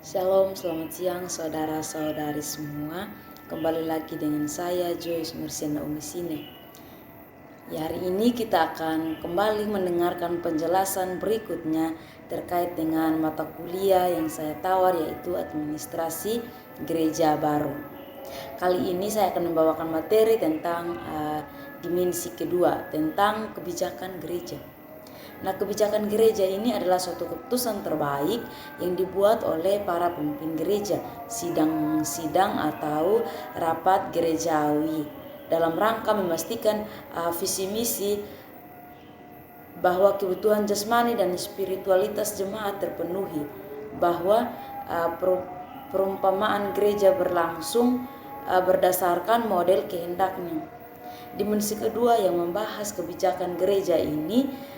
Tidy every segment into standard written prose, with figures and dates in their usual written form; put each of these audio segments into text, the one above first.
Shalom, selamat siang saudara-saudari semua. Kembali lagi dengan saya Joyce Mursiana Umisine. Hari ini kita akan kembali mendengarkan penjelasan berikutnya terkait dengan mata kuliah yang saya tawar, yaitu Administrasi Gereja Baru. Kali ini saya akan membawakan materi tentang dimensi kedua, tentang kebijakan gereja. Nah, kebijakan gereja ini adalah suatu keputusan terbaik yang dibuat oleh para pemimpin gereja, sidang-sidang atau rapat gerejawi dalam rangka memastikan visi misi bahwa kebutuhan jasmani dan spiritualitas jemaat terpenuhi, bahwa perumpamaan gereja berlangsung berdasarkan model kehendaknya. Dimensi kedua yang membahas kebijakan gereja ini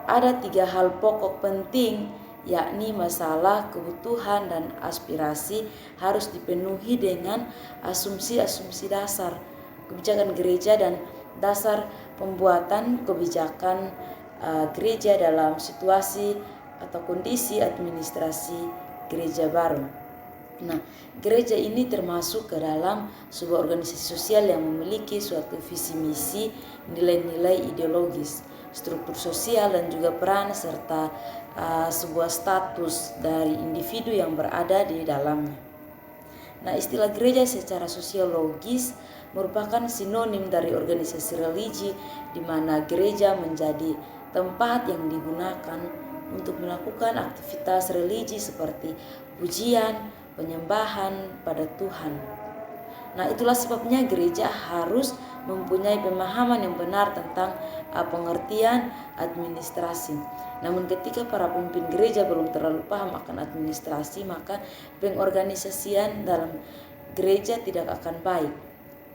ada 3 hal pokok penting, yakni masalah, kebutuhan, dan aspirasi harus dipenuhi dengan asumsi-asumsi dasar kebijakan gereja dan dasar pembuatan kebijakan gereja dalam situasi atau kondisi administrasi gereja baru. Nah, gereja ini termasuk ke dalam sebuah organisasi sosial yang memiliki suatu visi misi, nilai-nilai ideologis, struktur sosial, dan juga peran serta sebuah status dari individu yang berada di dalamnya. Nah, istilah gereja secara sosiologis merupakan sinonim dari organisasi religi, di mana gereja menjadi tempat yang digunakan untuk melakukan aktivitas religi seperti pujian, penyembahan pada Tuhan. Nah, itulah sebabnya gereja harus mempunyai pemahaman yang benar tentang pengertian administrasi. Namun ketika para pemimpin gereja belum terlalu paham akan administrasi, maka pengorganisasian dalam gereja tidak akan baik.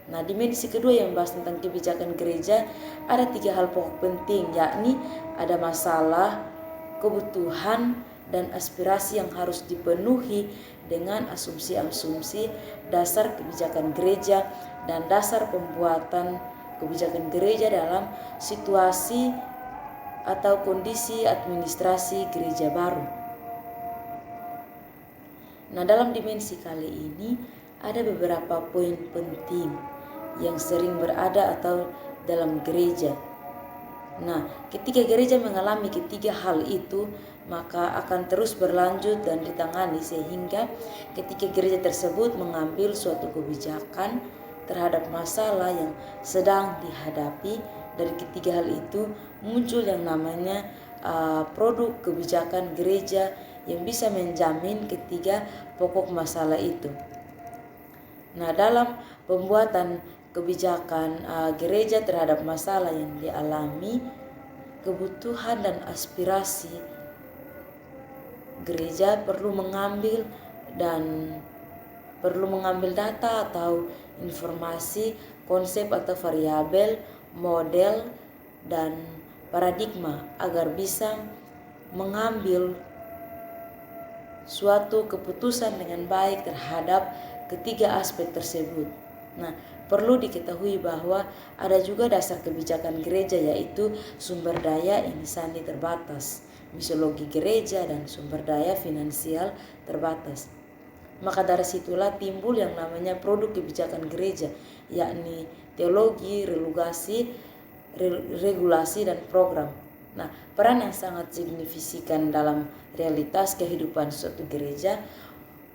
Nah, dimensi kedua yang membahas tentang kebijakan gereja, ada 3 hal pokok penting, yakni ada masalah, kebutuhan, dan aspirasi yang harus dipenuhi dengan asumsi-asumsi dasar kebijakan gereja dan dasar pembuatan kebijakan gereja dalam situasi atau kondisi administrasi gereja baru. Nah, dalam dimensi kali ini ada beberapa poin penting yang sering berada atau dalam gereja. Nah, ketika gereja mengalami ketiga hal itu, maka akan terus berlanjut dan ditangani sehingga ketika gereja tersebut mengambil suatu kebijakan terhadap masalah yang sedang dihadapi, dari ketiga hal itu muncul yang namanya produk kebijakan gereja yang bisa menjamin ketiga pokok masalah itu. Nah, dalam pembuatan kebijakan gereja terhadap masalah yang dialami, kebutuhan dan aspirasi gereja perlu mengambil data atau informasi, konsep atau variabel, model, dan paradigma agar bisa mengambil suatu keputusan dengan baik terhadap ketiga aspek tersebut. Nah, perlu diketahui bahwa ada juga dasar kebijakan gereja, yaitu sumber daya insani terbatas, misiologi gereja, dan sumber daya finansial terbatas. Maka dari situlah timbul yang namanya produk kebijakan gereja, yakni teologi, regulasi, dan program. Nah, peran yang sangat signifikan dalam realitas kehidupan suatu gereja.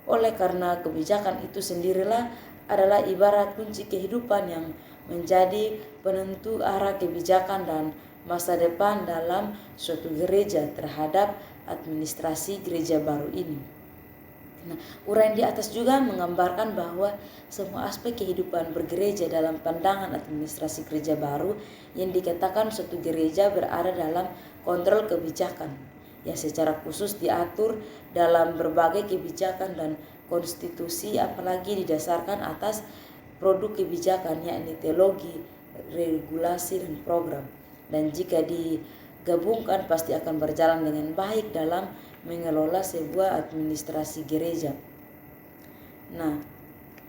Oleh karena kebijakan itu sendirilah adalah ibarat kunci kehidupan yang menjadi penentu arah kebijakan dan masa depan dalam suatu gereja terhadap administrasi gereja baru ini. Nah, uraian di atas juga menggambarkan bahwa semua aspek kehidupan bergereja dalam pandangan administrasi gereja baru yang dikatakan suatu gereja berada dalam kontrol kebijakan yang secara khusus diatur dalam berbagai kebijakan dan konstitusi, apalagi didasarkan atas produk kebijakan, yakni teologi, regulasi, dan program. Dan jika digabungkan pasti akan berjalan dengan baik dalam mengelola sebuah administrasi gereja. Nah,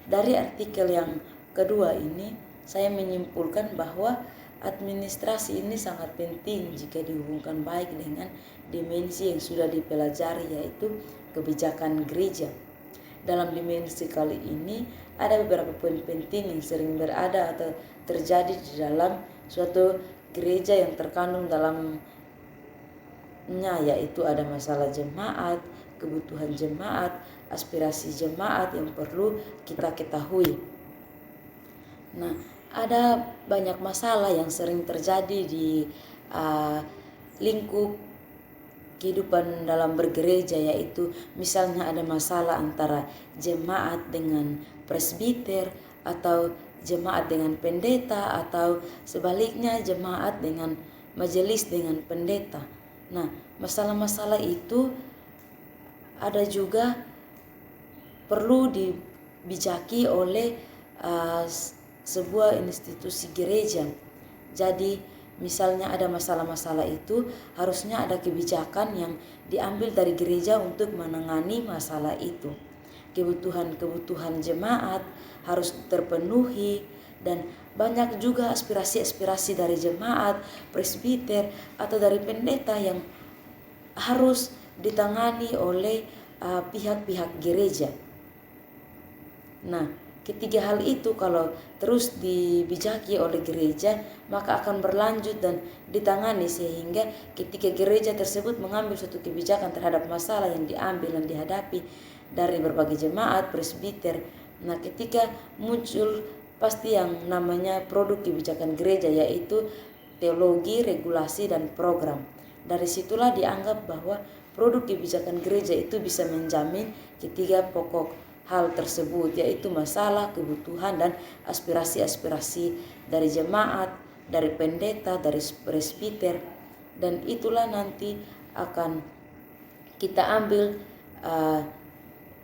dari artikel yang kedua ini saya menyimpulkan bahwa administrasi ini sangat penting jika dihubungkan baik dengan dimensi yang sudah dipelajari, yaitu kebijakan gereja. Dalam dimensi kali ini ada beberapa poin penting yang sering berada atau terjadi di dalam suatu gereja yang terkandung dalamnya, yaitu ada masalah jemaat, kebutuhan jemaat, aspirasi jemaat yang perlu kita ketahui. Nah, ada banyak masalah yang sering terjadi di lingkup kehidupan dalam bergereja, yaitu misalnya ada masalah antara jemaat dengan presbiter, atau jemaat dengan pendeta, atau sebaliknya jemaat dengan majelis dengan pendeta. Nah, masalah-masalah itu ada juga perlu dibijaki oleh sebuah institusi gereja. Jadi misalnya ada masalah-masalah itu, harusnya ada kebijakan yang diambil dari gereja untuk menangani masalah itu. Kebutuhan jemaat harus terpenuhi, dan banyak juga aspirasi-aspirasi dari jemaat, presbiter, atau dari pendeta yang harus ditangani oleh pihak-pihak gereja. Nah, ketiga hal itu kalau terus dibijaki oleh gereja, maka akan berlanjut dan ditangani, sehingga ketika gereja tersebut mengambil suatu kebijakan terhadap masalah yang diambil dan dihadapi dari berbagai jemaat, presbiter, nah ketika muncul pasti yang namanya produk kebijakan gereja, yaitu teologi, regulasi, dan program. Dari situlah dianggap bahwa produk kebijakan gereja itu bisa menjamin ketiga pokok hal tersebut, yaitu masalah, kebutuhan, dan aspirasi-aspirasi dari jemaat, dari pendeta, dari presbiter. Dan itulah nanti akan kita ambil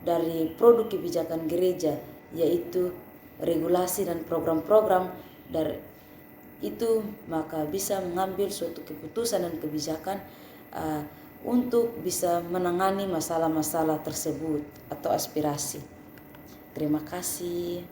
dari produk kebijakan gereja, yaitu regulasi dan program-program. Dari itu maka bisa mengambil suatu keputusan dan kebijakan untuk bisa menangani masalah-masalah tersebut atau aspirasi. Terima kasih.